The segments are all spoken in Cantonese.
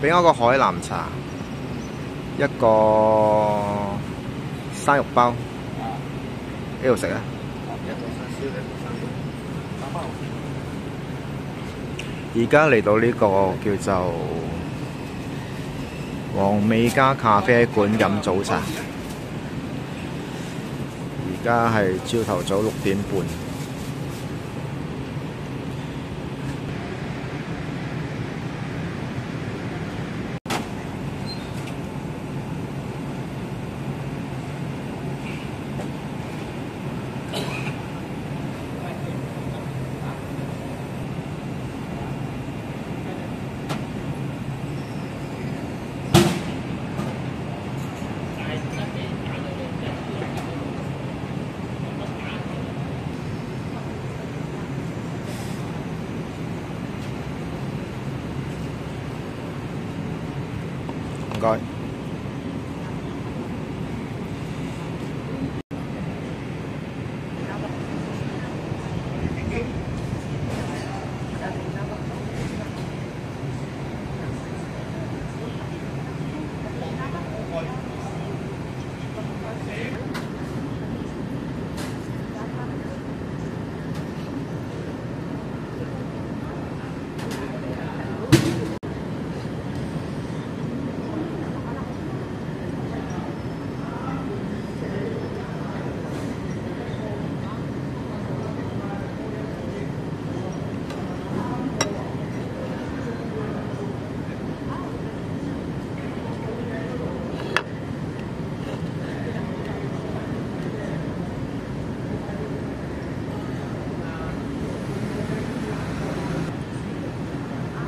俾我個海南茶，一個生肉包，呢度食啊！而家嚟到呢個叫做黃美家咖啡館飲早茶，而家係朝頭早6點半。唔該。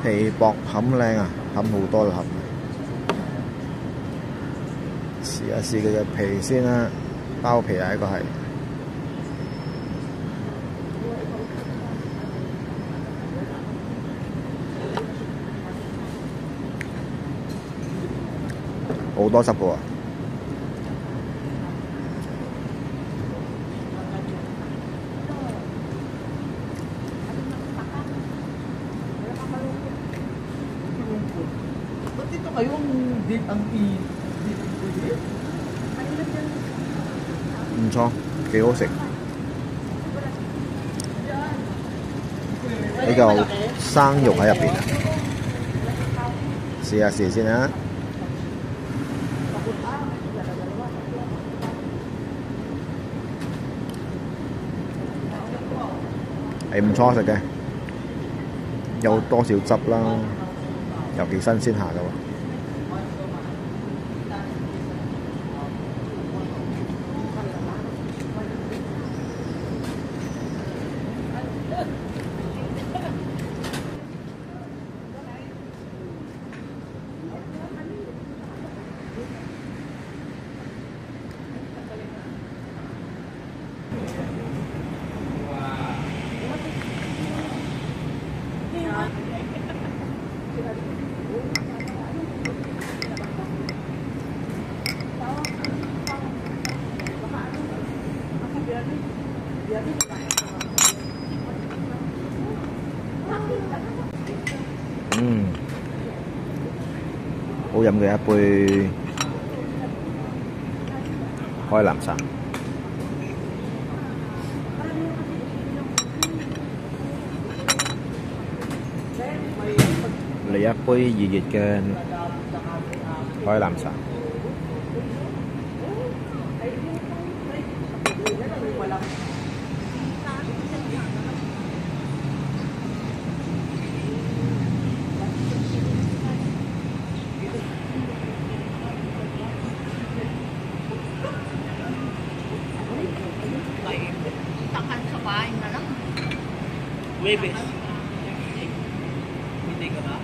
皮薄冚靚啊，冚好多就冚。試一試佢嘅皮先啦，包皮啊，呢個係。好多汁嘅喎。唔錯，幾好食。呢嚿生肉喺入邊啊，試下試先啊！係唔錯食嘅，有多少汁啦，又幾新鮮下嘅喎。好飲嘅一杯海南茶。嚟一杯熱熱嘅海南茶。Webes. Hindi ka ba?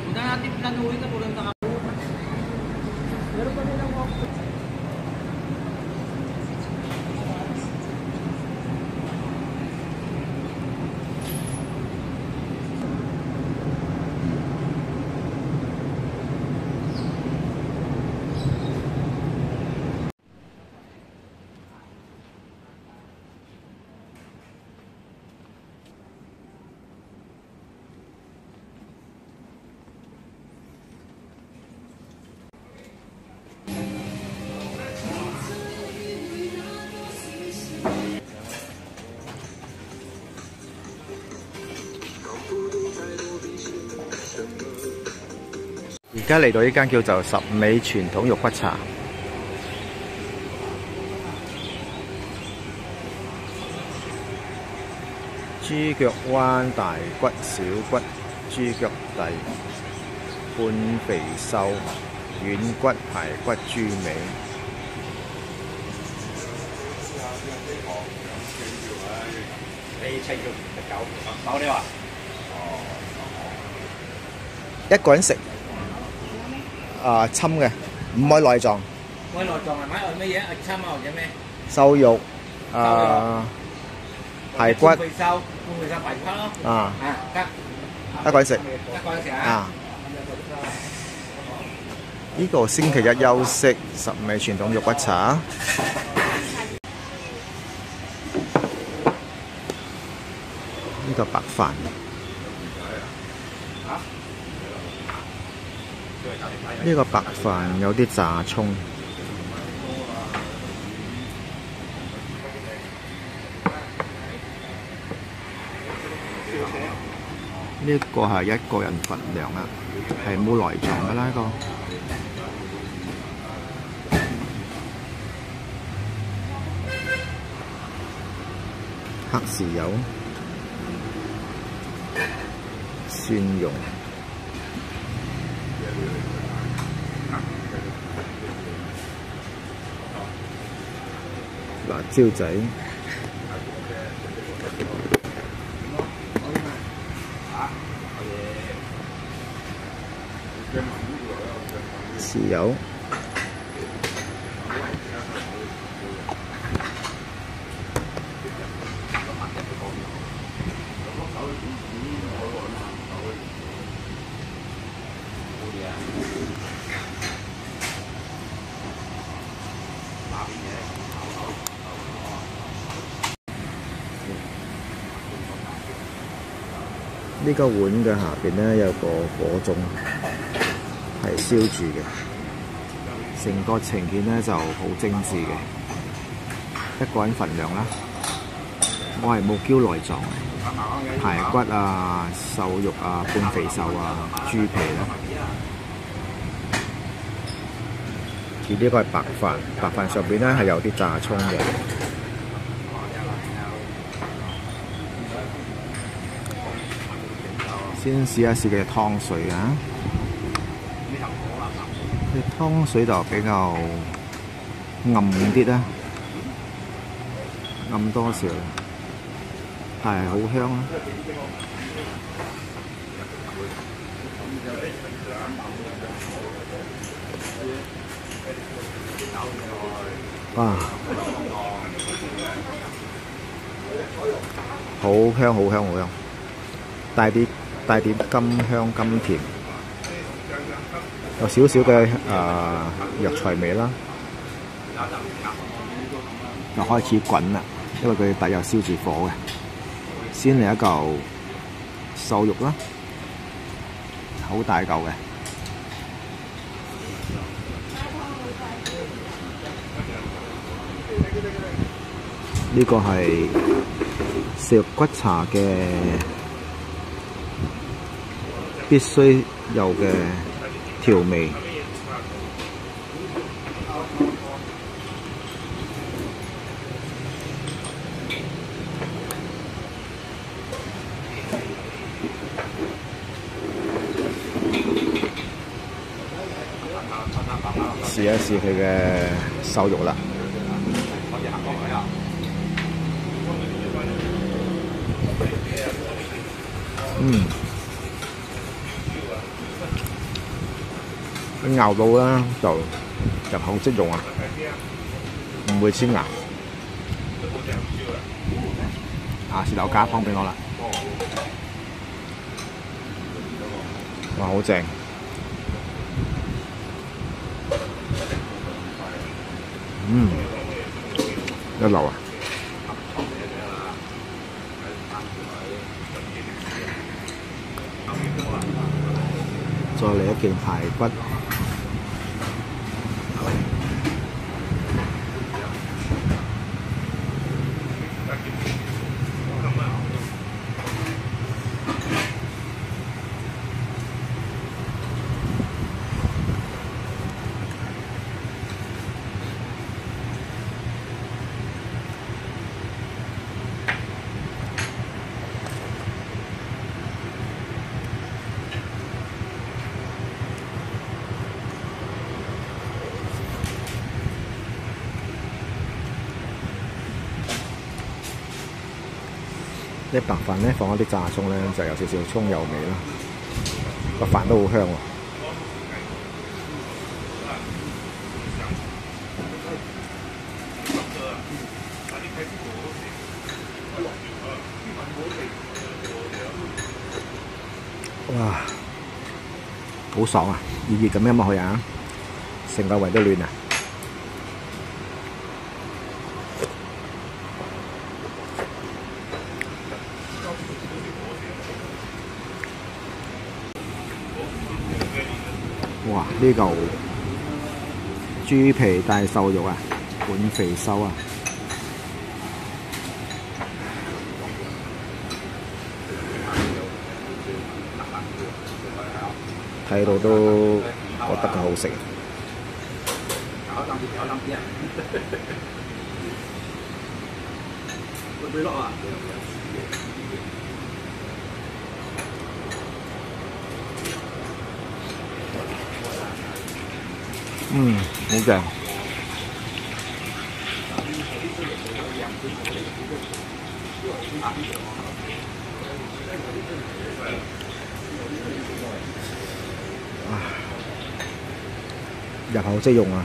Huwag na natin planuhin na pulang ka. Meron pa nilang walk. 而家嚟到呢間叫做十美傳統肉骨茶。豬腳灣大骨、小骨、豬腳底、半肥瘦、軟骨、排骨、豬尾。你砌肉隻狗飽你話？一個人食侵嘅，唔可以內臟。喂，內臟係買乜嘢？參啊或者咩？瘦肉排骨。半肥瘦排骨咯。啊，得。一個人食。一個人食啊？啊。呢個星期一休息，十美傳統肉骨茶。呢個白飯。呢個白飯有啲炸葱。呢個係一個人份量啦，係冇內臟㗎啦呢個。黑豉油、蒜蓉、辣椒仔、豉油、呢個碗嘅下邊咧有個火種係燒住嘅，成個呈現咧就好精緻嘅，一個人份量啦。我係冇叫內臟嘅，排骨啊、瘦肉啊、半肥瘦啊、豬皮啦。而呢個係白飯，白飯上邊咧係有啲炸葱嘅。先試一試嘅湯水啊！啲湯水就比較暗啲啦，暗多少，但係好香啊！哇！好香，好香，好香，帶點甘香甘甜，有少少嘅藥材味啦。就開始滾啦，因為佢底有燒住火嘅。先嚟一嚿瘦肉啦，好大嚿嘅。呢個係食肉骨茶嘅必須有嘅調味。試一試佢嘅瘦肉啦。咬到啦就入口即溶啊，唔會黐牙。下次留加湯俾我啦。哇，好正！一流啊！再嚟一件排骨，啲白飯咧放咗啲炸葱咧，就有少少葱油味啦。個飯都好香喎。哇！好爽啊！熱熱咁飲落去啊，成個胃都暖啊！哇！呢嚿豬皮帶瘦肉啊，本肥瘦啊！睇到都覺得佢好食。好正。入口即溶啊！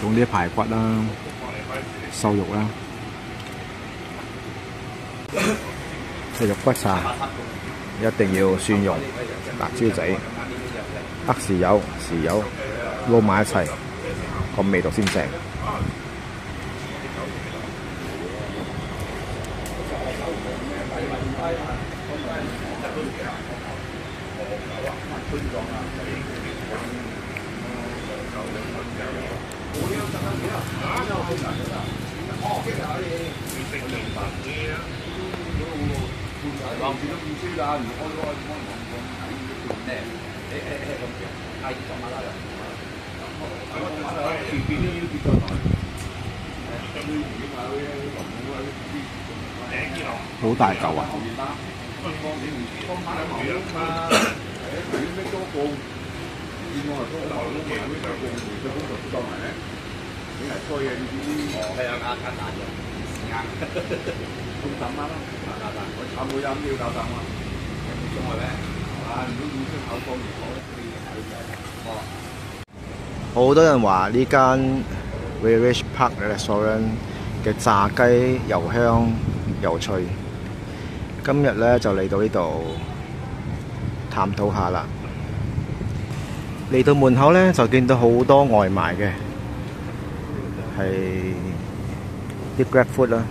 用啲排骨啦、瘦肉啦、食肉骨茶，一定要蒜蓉、辣椒仔、得豉油、豉油撈埋一齊，個味道先正。好大嚿啊！好多人話呢間 Village Park Restaurant 嘅炸雞又香又脆。今日咧就嚟到呢度探討下啦。嚟到門口咧就見到好多外賣嘅，係啲 Grab Food 啦。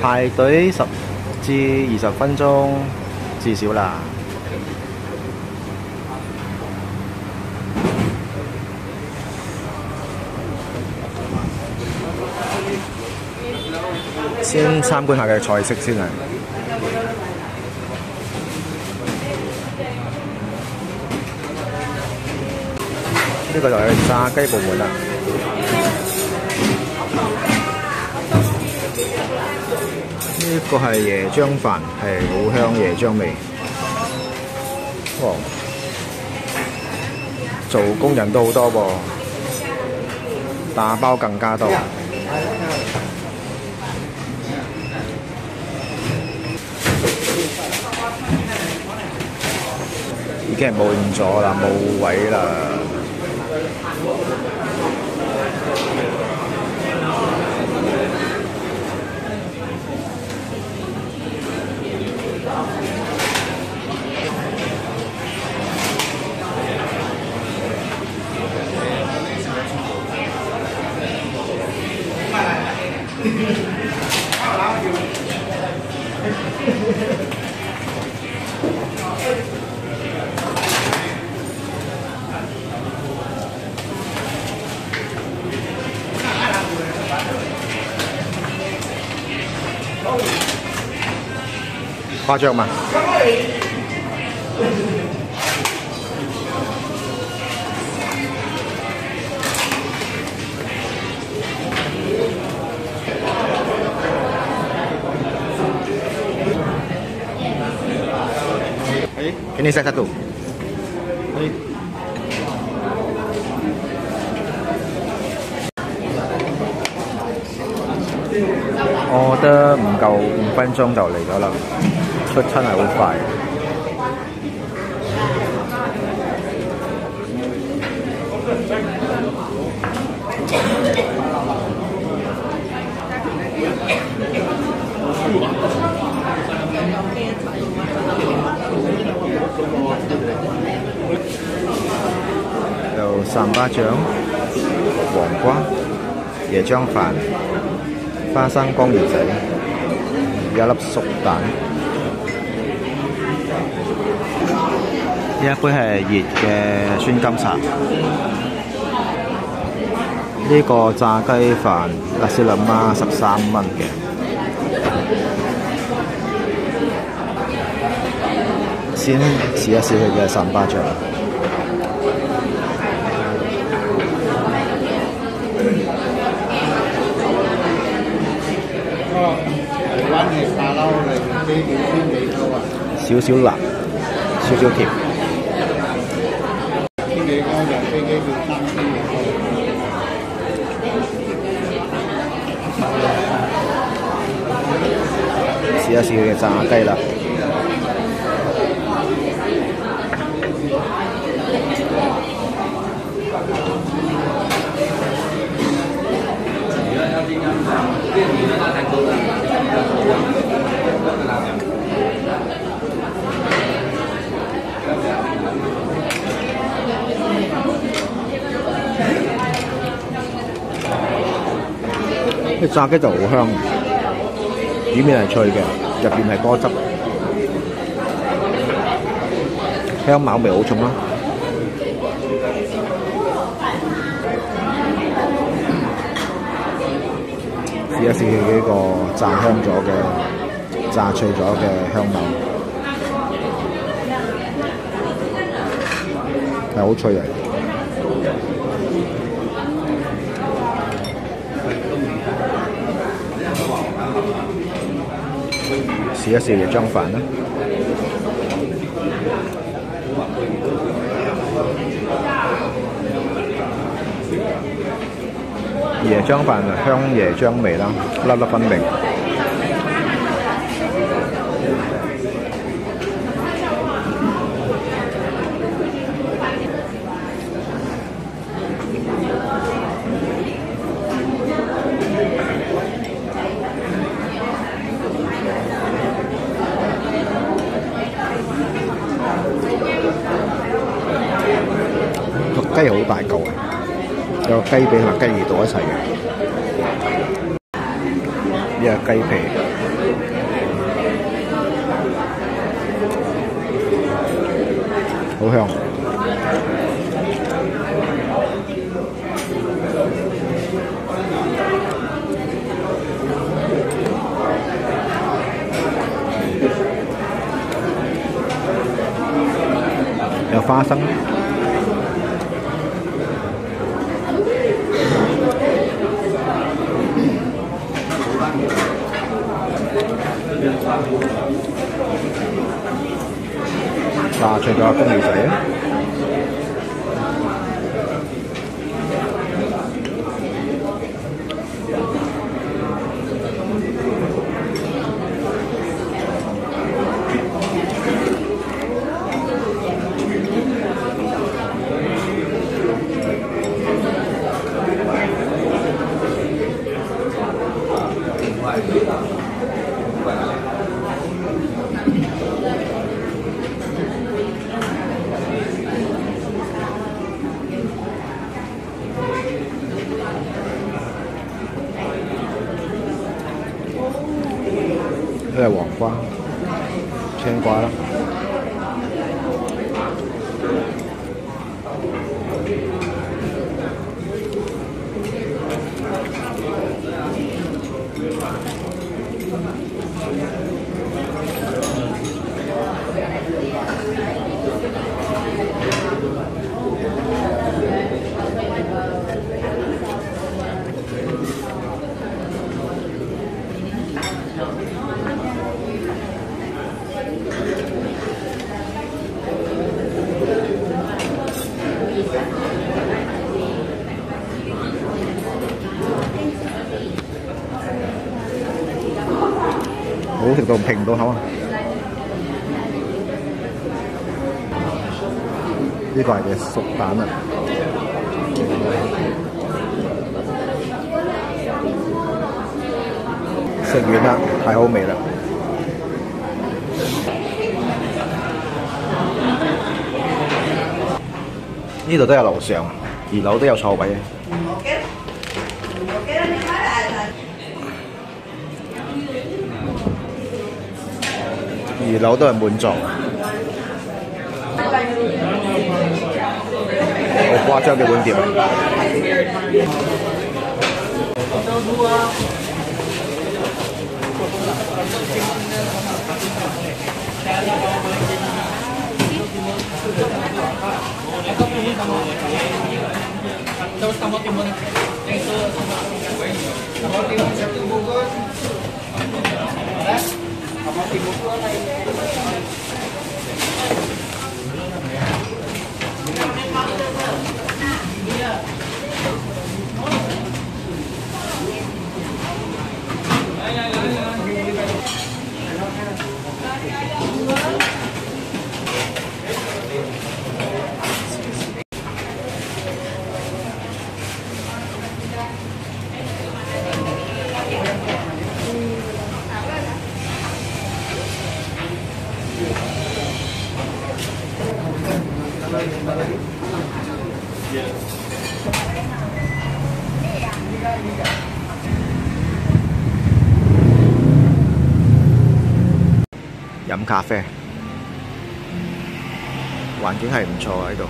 排隊10至20分鐘至少啦。先參觀下嘅菜式先啊！呢個就係炸雞部門啦。呢個係椰漿飯，係好香椰漿味。哇！做工人都好多噃，打包更加多。已經係滿咗啦，冇位啦。誇張嘛？Ini saya satu.我覺得唔夠5分鐘就嚟咗啦，出親係好快。有三巴掌、黃瓜、椰漿飯、花生光魚仔、一粒熟蛋。呢一杯係熱嘅酸甘茶。呢個炸雞飯nasi lemak 13蚊嘅。先試一試佢嘅三巴掌。少少辣，少少甜。試一試佢嘅炸雞啦。啲炸雞就好香，表面係脆嘅，入邊係多汁，香茅味好重啦。試一試佢呢個炸香咗嘅、炸脆咗嘅香茅，係好脆嚟。試一試椰漿飯啦，椰漿飯香椰漿味啦，粒粒分明。雞好大嚿嘅，有雞髀同雞耳朵一齊嘅。呢個雞皮，好香。有花生。炸脆咗公魚仔啊！呢係黃瓜、青瓜啦。到平唔到口啊！呢個係嘅熟蛋啊！食完啦，太好味啦！呢度都有樓上，2樓都有坐位嘅。2樓都係滿座，好誇張嘅碗碟。飲咖啡，環境係唔錯喺度。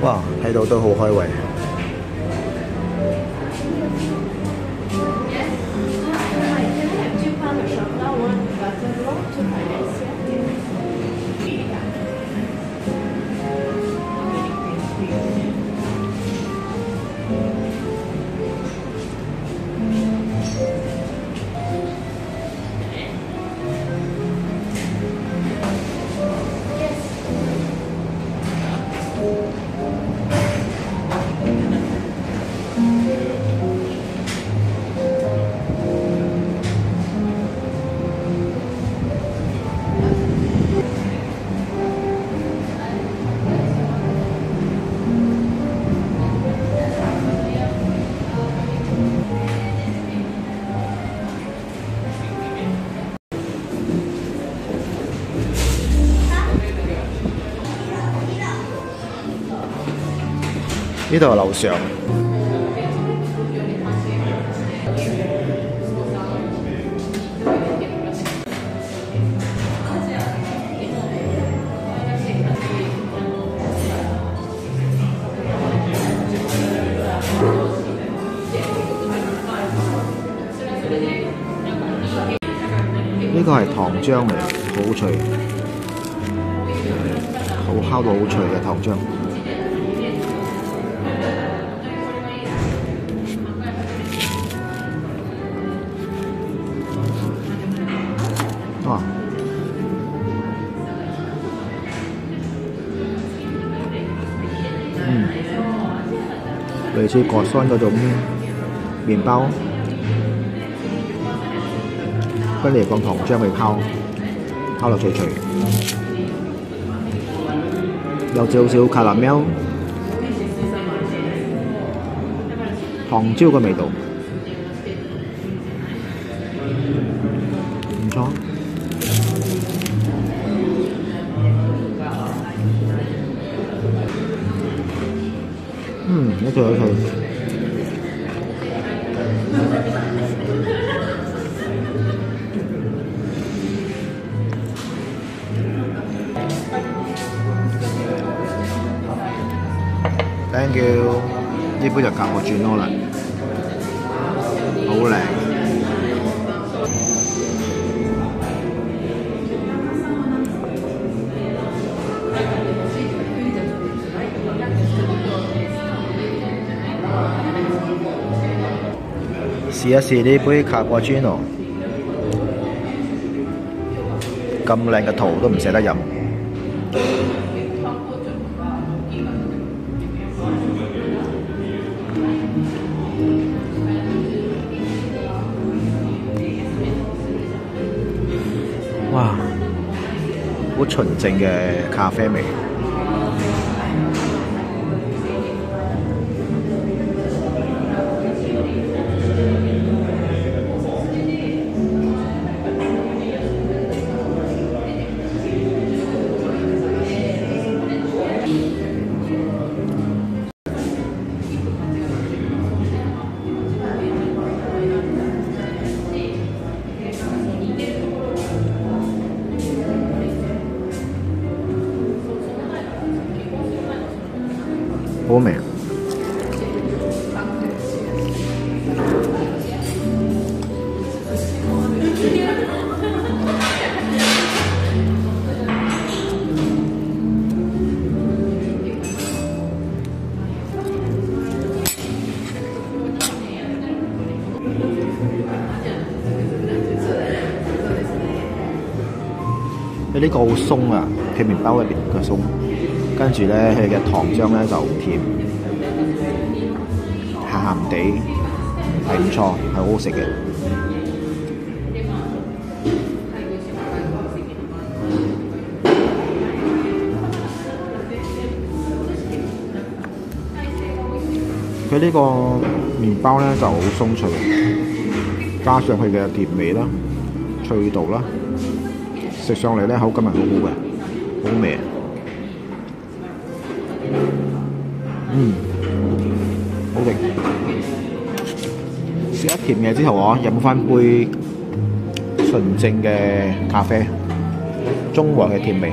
哇！睇到都好開胃。呢度係樓上。呢個係糖漿嚟，好脆，好烤到好脆嘅糖漿。哇！類似葛桑嗰種麵包，跟住放糖漿去烤，烤到脆脆，有少少卡拉喵糖椒嘅味道，唔錯。一脆一脆。Thank you， 呢杯就夾我轉咯啦，好靚。試一試呢杯卡布奇諾，咁靚嘅圖都唔捨得飲。哇！好純正嘅咖啡味。好味。佢呢個好鬆啊，佢麵包入邊嘅鬆。跟住咧，佢嘅糖漿咧就甜，鹹鹹地，係唔錯，係好好食嘅。佢呢個麵包咧就好鬆脆，加上佢嘅甜味啦、脆度啦，食上嚟咧口感係好好嘅，好味。好食。食一甜嘢之後，我飲翻杯純正嘅咖啡，中和嘅甜味。